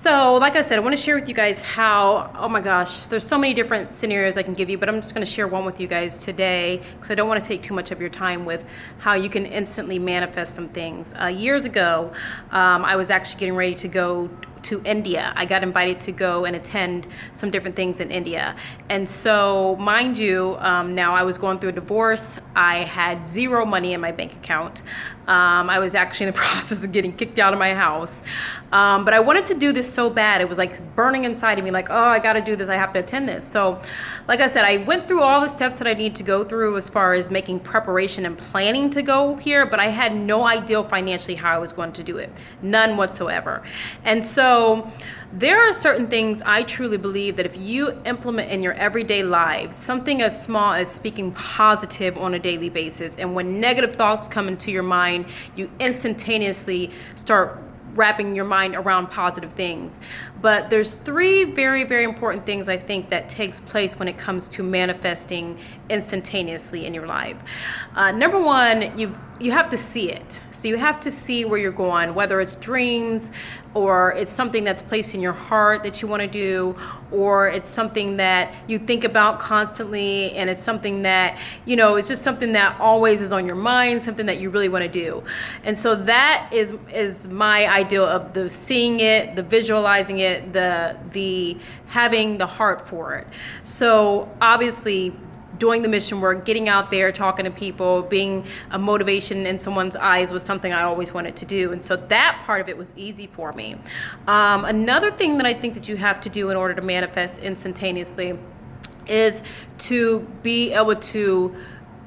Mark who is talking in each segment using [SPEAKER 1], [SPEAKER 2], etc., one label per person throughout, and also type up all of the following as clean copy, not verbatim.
[SPEAKER 1] So, like I said, I want to share with you guys how, oh my gosh, there's so many different scenarios I can give you, but I'm just going to share one with you guys today because I don't want to take too much of your time with how you can instantly manifest some things. Years ago, I was actually getting ready to go to India. I got invited to go and attend some different things in India. And so, mind you, now I was going through a divorce. I had zero money in my bank account. I was actually in the process of getting kicked out of my house. But I wanted to do this so bad. It was like burning inside of me, like, oh, I got to do this. I have to attend this. So, like I said, I went through all the steps that I need to go through as far as making preparation and planning to go here, but I had no idea financially how I was going to do it. None whatsoever. And so there are certain things I truly believe that if you implement in your everyday lives, something as small as speaking positive on a daily basis, and when negative thoughts come into your mind, you instantaneously start wrapping your mind around positive things. But there's three very, very important things I think that takes place when it comes to manifesting instantaneously in your life. Number one, you have to see it. So you have to see where you're going, whether it's dreams or it's something that's placed in your heart that you want to do, or it's something that you think about constantly, and it's something that, it's just something that always is on your mind, something that you really want to do. And so that is my ideal of the seeing it, the visualizing it, the having the heart for it. So obviously, doing the mission work, getting out there, talking to people, being a motivation in someone's eyes was something I always wanted to do. And so that part of it was easy for me. Another thing that I think that you have to do in order to manifest instantaneously is to be able to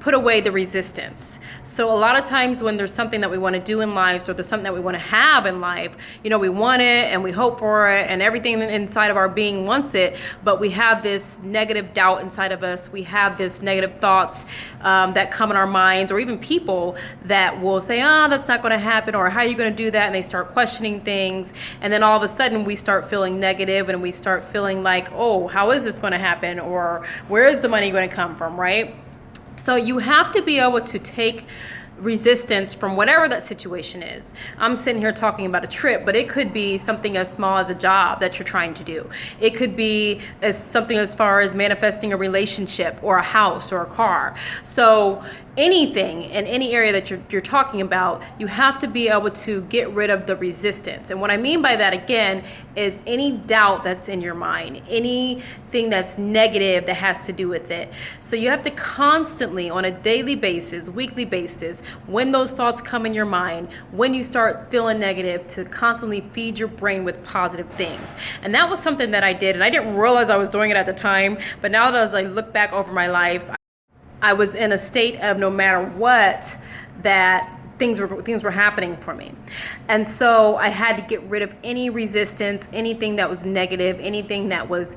[SPEAKER 1] put away the resistance. So a lot of times when there's something that we want to do in life, or there's something that we want to have in life, we want it and we hope for it and everything inside of our being wants it, but we have this negative doubt inside of us. We have this negative thoughts that come in our minds, or even people that will say, oh, that's not going to happen, or how are you going to do that? And they start questioning things. And then all of a sudden we start feeling negative and we start feeling like, oh, how is this going to happen? Or where is the money going to come from, right? So you have to be able to take resistance from whatever that situation is. I'm sitting here talking about a trip, but it could be something as small as a job that you're trying to do. It could be as something as far as manifesting a relationship or a house or a car. So anything in any area that you're talking about, you have to be able to get rid of the resistance. And what I mean by that, again, is any doubt that's in your mind, anything that's negative that has to do with it. So you have to constantly, on a daily basis, weekly basis, when those thoughts come in your mind, when you start feeling negative, to constantly feed your brain with positive things. And that was something that I did, and I didn't realize I was doing it at the time, but now that as I look back over my life, I was in a state of no matter what, that things were happening for me. And so I had to get rid of any resistance, anything that was negative, anything that was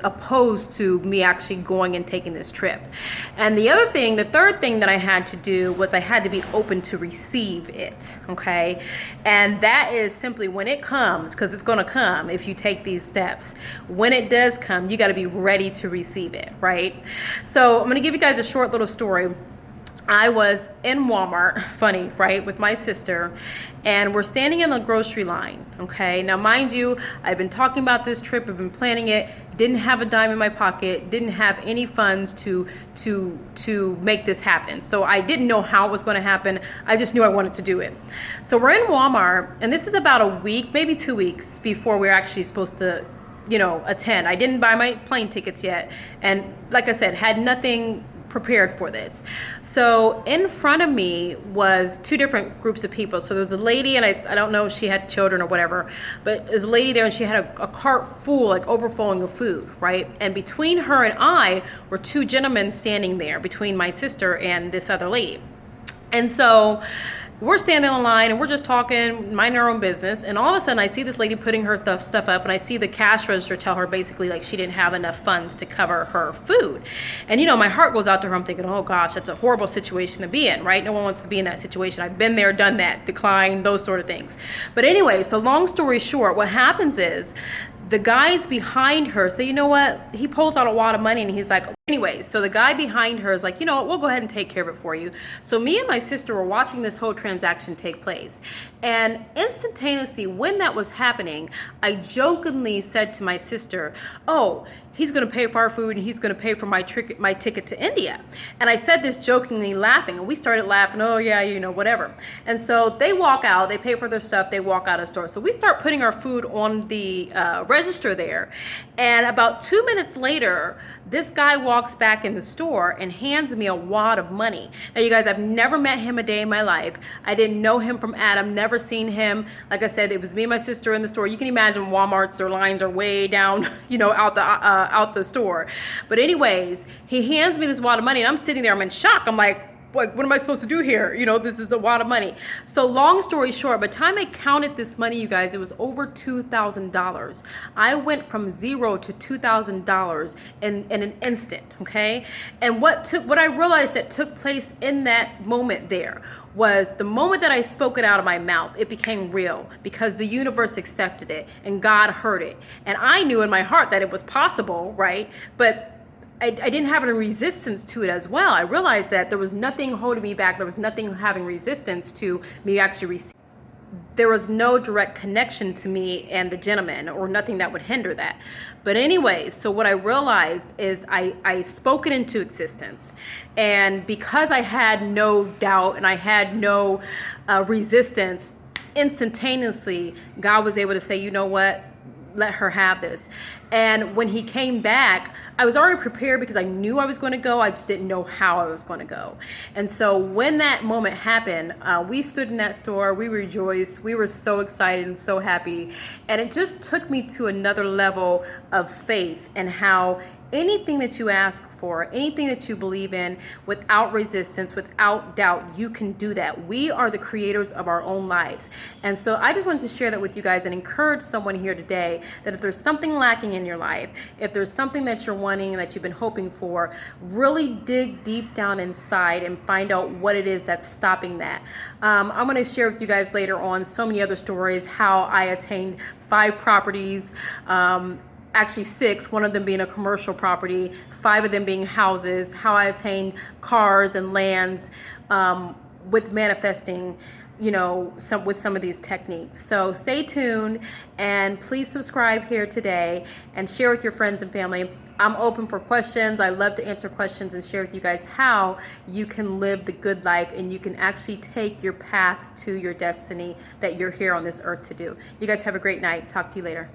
[SPEAKER 1] opposed to me actually going and taking this trip. And the third thing that I had to do was I had to be open to receive it, okay? And that is simply when it comes, because it's gonna come if you take these steps. When it does come, you gotta be ready to receive it, right? So I'm gonna give you guys a short little story. I was in Walmart, funny, right, with my sister, and we're standing in the grocery line, okay? Now, mind you, I've been talking about this trip, I've been planning it, didn't have a dime in my pocket, didn't have any funds to make this happen. So I didn't know how it was going to happen. I just knew I wanted to do it. So we're in Walmart, and this is about a week, maybe 2 weeks before we're actually supposed to attend. I didn't buy my plane tickets yet, and like I said, had nothing prepared for this. So in front of me was two different groups of people. So there was a lady, and I don't know if she had children or whatever, but there's a lady there, and she had a cart full, like overflowing of food, right? And between her and I were two gentlemen standing there, between my sister and this other lady. And so we're standing in line and we're just talking, minding our own business. And all of a sudden I see this lady putting her stuff up, and I see the cash register tell her basically like she didn't have enough funds to cover her food. And my heart goes out to her. I'm thinking, oh gosh, that's a horrible situation to be in, right? No one wants to be in that situation. I've been there, done that, declined, those sort of things. But anyway, so long story short, what happens is the guys behind her say, you know what? He pulls out a wad of money and he's like, Anyways, so the guy behind her is like, you know what, we'll go ahead and take care of it for you. So me and my sister were watching this whole transaction take place. And instantaneously, when that was happening, I jokingly said to my sister, oh, he's going to pay for our food and he's going to pay for my ticket to India. And I said this jokingly, laughing, and we started laughing, oh yeah, you know, whatever. And so they walk out, they pay for their stuff, they walk out of the store. So we start putting our food on the register there. And about 2 minutes later, this guy walks back in the store and hands me a wad of money. Now, you guys, I've never met him a day in my life. I didn't know him from Adam, never seen him. Like I said, it was me and my sister in the store. You can imagine Walmart's, their lines are way down, you know, out the store. But anyways, he hands me this wad of money and I'm sitting there, I'm in shock. I'm like, what am I supposed to do here? You know, this is a lot of money. So long story short, by the time I counted this money, you guys, it was over $2,000. I went from $0 to $2,000 in an instant, okay? And what I realized that took place in that moment there was the moment that I spoke it out of my mouth, it became real because the universe accepted it and God heard it. And I knew in my heart that it was possible, right? But I didn't have any resistance to it as well. I realized that there was nothing holding me back. There was nothing having resistance to me actually receiving. There was no direct connection to me and the gentleman or nothing that would hinder that. But anyways, so what I realized is I spoke it into existence. And because I had no doubt and I had no resistance, instantaneously, God was able to say, you know what? Let her have this. And when he came back, I was already prepared because I knew I was going to go. I just didn't know how I was going to go. And so when that moment happened, we stood in that store, we rejoiced, we were so excited and so happy. And it just took me to another level of faith and how anything that you ask for, anything that you believe in, without resistance, without doubt, you can do that. We are the creators of our own lives. And so I just wanted to share that with you guys and encourage someone here today that if there's something lacking in your life, if there's something that you're wanting, that you've been hoping for, really dig deep down inside and find out what it is that's stopping that. I'm going to share with you guys later on so many other stories, how I attained 5 properties, actually 6, one of them being a commercial property, 5 of them being houses, how I attained cars and lands with manifesting, you know, with some of these techniques. So stay tuned and please subscribe here today and share with your friends and family. I'm open for questions. I love to answer questions and share with you guys how you can live the good life and you can actually take your path to your destiny that you're here on this earth to do. You guys have a great night. Talk to you later.